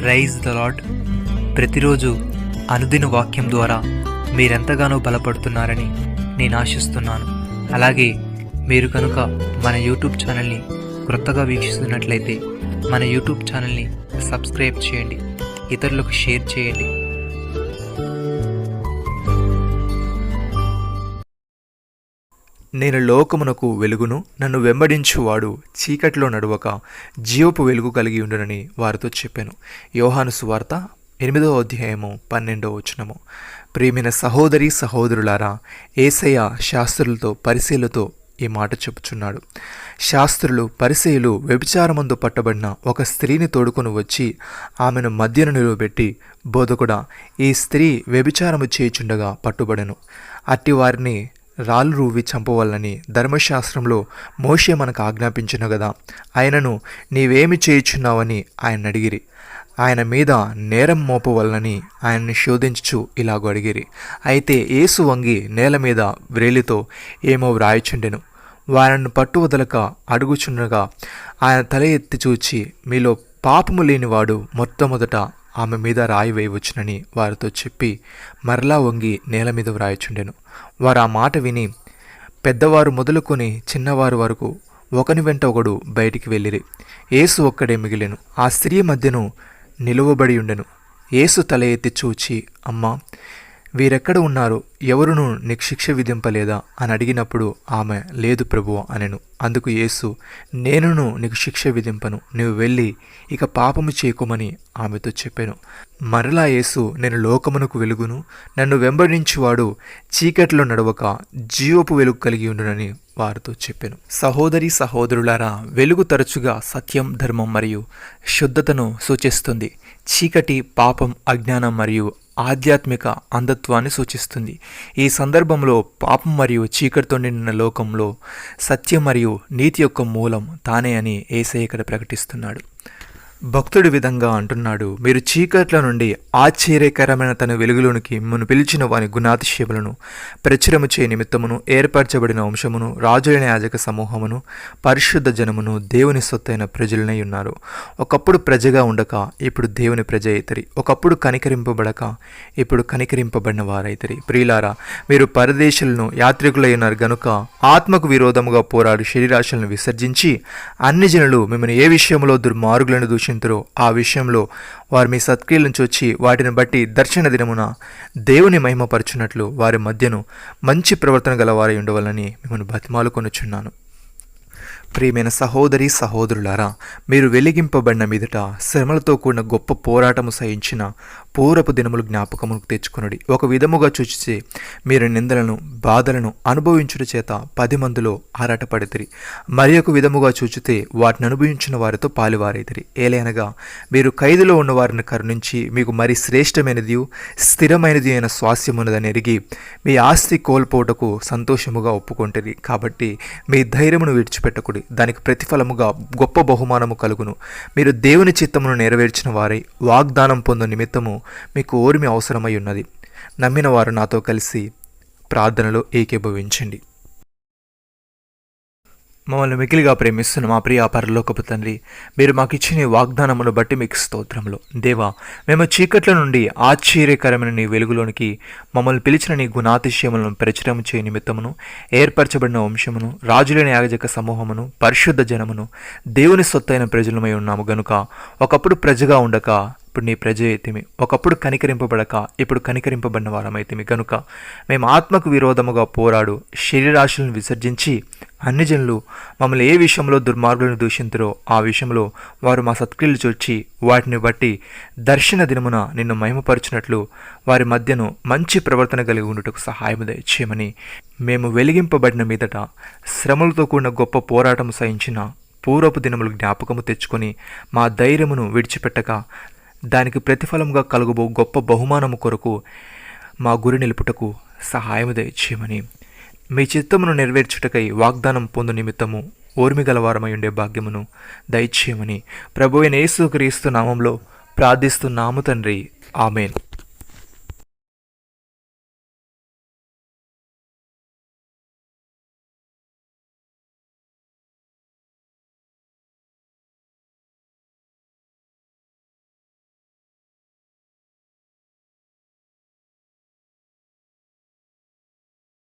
Praise the lord. ప్రతిరోజు అనుదిన వాక్యం ద్వారా మీరెంతగానో బలపడుతున్నారని నేను ఆశిస్తున్నాను. అలాగే మీరు కనుక మన యూట్యూబ్ ఛానల్ని క్రొత్తగా వీక్షిస్తున్నట్లయితే మన యూట్యూబ్ ఛానల్ని సబ్స్క్రైబ్ చేయండి, ఇతరులకు షేర్ చేయండి. నేను లోకమునకు వెలుగును, నన్ను వెంబడించువాడు చీకటిలో నడువక జీవపు వెలుగు కలిగి ఉండునని వారితో చెప్పాను. యోహాను సువార్త 8వ అధ్యాయము 12వ వచనము. ప్రియమైన సహోదరి సహోదరులారా, యేసయ్య శాస్త్రులతో పరిసయ్యులతో ఈ మాట చెప్పుచున్నాడు. శాస్త్రులు పరిసయ్యులు వ్యభిచారమందు పట్టబడిన ఒక స్త్రీని తోడుకొని వచ్చి ఆమెను మధ్యను నిలువబెట్టి, బోధకుడా, ఈ స్త్రీ వ్యభిచారము చేయుచుండగా పట్టుబడెను, అట్టి వారిని రాళ్ళు రూవి చంపవల్లని ధర్మశాస్త్రంలో మోషే మనకు ఆజ్ఞాపించిన కదా, ఆయనను నీవేమి చేయుచున్నావని ఆయన అడిగిరి. ఆయన మీద నేరం మోపవల్లని ఆయన్ని శోధించుచు ఇలాగూ అడిగిరి. అయితే యేసు వంగి నేల మీద వ్రేలితో ఏమో వ్రాయిచుండెను. వారిని పట్టువదలక అడుగుచుండగా ఆయన తల ఎత్తి చూచి, మీలో పాపము లేనివాడు మొట్టమొదట ఆమె మీద రాయి వేయవచ్చునని వారితో చెప్పి మరలా వంగి నేల మీద వ్రాయిచుండెను. వారు ఆ మాట విని పెద్దవారు మొదలుకొని చిన్నవారు వరకు ఒకని వెంట ఒకడు బయటికి వెళ్ళిరి. యేసు ఒక్కడే మిగిలెను. ఆ స్త్రీ మధ్యను నిలువబడి ఉండెను. యేసు తల ఎత్తి చూచి, అమ్మా, వీరెక్కడ ఉన్నారు? ఎవరునూ నీకు శిక్ష విధింపలేదా అని అడిగినప్పుడు ఆమె, లేదు ప్రభువా అనెను. అందుకు యేసు, నేనును నీకు శిక్ష విధింపను, నువ్వు వెళ్ళి ఇక పాపము చేయకుమని ఆమెతో చెప్పాను. మరలా యేసు, నేను లోకమునకు వెలుగును, నన్ను వెంబడించువాడు చీకటిలో నడవక జీవపు వెలుగు కలిగి ఉండునని వారితో చెప్పాను. సహోదరి సహోదరులారా, వెలుగు తరచుగా సత్యం, ధర్మం మరియు శుద్ధతను సూచిస్తుంది. చీకటి పాపం, అజ్ఞానం మరియు ఆధ్యాత్మిక అంధత్వాన్ని సూచిస్తుంది. ఈ సందర్భంలో పాపం మరియు చీకటితో నిండిన లోకంలో సత్యం మరియు నీతి యొక్క మూలం తానే అని యేసయ్య ఇక్కడ ప్రకటిస్తున్నాడు. భక్తుడి విధంగా అంటున్నాడు, మీరు చీకట్ల నుండి ఆశ్చర్యకరమైన తన వెలుగులోనికి మిమ్మల్ని పిలిచిన వాని గుణాతిశయములను ప్రచురము చే నిమిత్తమును ఏర్పరచబడిన వంశమును, రాజులైన యాజక సమూహమును, పరిశుద్ధ జనమును, దేవుని సొత్తైన ప్రజలనై ఉన్నారు. ఒకప్పుడు ప్రజగా ఉండక ఇప్పుడు దేవుని ప్రజ అయితరి, ఒకప్పుడు కనికరింపబడక ఇప్పుడు కనికరింపబడిన వారైతరి. ప్రియులారా, మీరు పరదేశులను యాత్రికులై ఉన్నారు గనుక ఆత్మకు విరోధముగా పోరాడు శరీరాశలను విసర్జించి అన్ని జనులు మిమ్మల్ని ఏ విషయంలో దుర్మార్గులను దూషించారో ఆ విషయంలో వారు మీ సత్క్రియలను చూచి వాటిని బట్టి దర్శన దినమున దేవుని మహిమపరచునట్లు వారి మధ్యను మంచి ప్రవర్తన గలవారై ఉండవాలని మిమ్మల్ని బతిమాలుకొనుచున్నాను. ప్రియమైన సహోదరి సహోదరులారా, మీరు వెలిగింపబడిన మీదట శ్రమలతో కూడిన గొప్ప పోరాటము సహించిన పూర్వపు దినములు జ్ఞాపకముకు తెచ్చుకొనుడి. ఒక విధముగా చూచితే మీరు నిందలను బాధలను అనుభవించుట చేత 10 మందిలో ఆరాటపడితిరి. మరి ఒక విధముగా చూచితే వాటిని అనుభవించిన వారితో పాలువారైతిరి. ఏలైనగా మీరు ఖైదులో ఉన్న వారిని కరుణించి మీకు మరి శ్రేష్టమైనది స్థిరమైనది అయిన స్వాస్యమున్నదని ఎరిగి మీ ఆస్తి కోల్పోటకు సంతోషముగా ఒప్పుకొంటిరి. కాబట్టి మీ ధైర్యమును విడిచిపెట్టకుడి, దానికి ప్రతిఫలముగా గొప్ప బహుమానము కలుగును. మీరు దేవుని చిత్తమును నెరవేర్చిన వారై వాగ్దానం పొందు నిమిత్తము మీకు ఓర్మి అవసరమై ఉన్నది. నమ్మిన వారు నాతో కలిసి ప్రార్థనలో ఏకీభవించండి. మమ్మల్ని మిగిలిగా ప్రేమిస్తున్న మా ప్రియ పరలోకపు తండ్రి, మీరు మాకు ఇచ్చిన వాగ్దానమును బట్టి మీకు స్తోత్రములు. దేవా, మేము చీకట్ల నుండి ఆశ్చర్యకరమైన నీ వెలుగులోనికి మమ్మల్ని పిలిచిన నీ గుణాతిశయములను ప్రచురము చేయ నిమిత్తమును ఏర్పరచబడిన వంశమును, రాజులైన యాజక సమూహమును, పరిశుద్ధ జనమును, దేవుని సొత్తైన ప్రజలమై ఉన్నాము గనుక ఒకప్పుడు ప్రజగా ఉండక ఇప్పుడు నీ ప్రజ అయితిమి, ఒకప్పుడు కనికరింపబడక ఇప్పుడు కనికరింపబడిన వారమైతిమి గనుక మేము ఆత్మకు విరోధముగా పోరాడు శరీరాశలను విసర్జించి అన్ని జనులు మమ్మల్ని ఏ విషయంలో దుర్మార్గులను దూషింతురో ఆ విషయంలో వారు మా సత్క్రియలు చూచి వాటిని బట్టి దర్శన దినమున నిన్ను మహిమపరచినట్లు వారి మధ్యను మంచి ప్రవర్తన కలిగి ఉండుటకు సహాయము దయచేయమని, మేము వెలిగింపబడిన మీదట శ్రమలతో కూడిన గొప్ప పోరాటము సహించిన పూర్వపు దినములు జ్ఞాపకము తెచ్చుకొని మా ధైర్యమును విడిచిపెట్టక దానికి ప్రతిఫలంగా కలుగుబో గొప్ప బహుమానము కొరకు మా గురి నిలుపుటకు సహాయము దయచేయమని, మీ చిత్తమును నెరవేర్చుటకై వాగ్దానం పొందు నిమిత్తము ఓర్మిగలవారమై ఉండే భాగ్యమును దయచేయమని ప్రభువైన యేసుక్రీస్తు నామములో ప్రార్థిస్తున్నాము తండ్రి. ఆమేన్.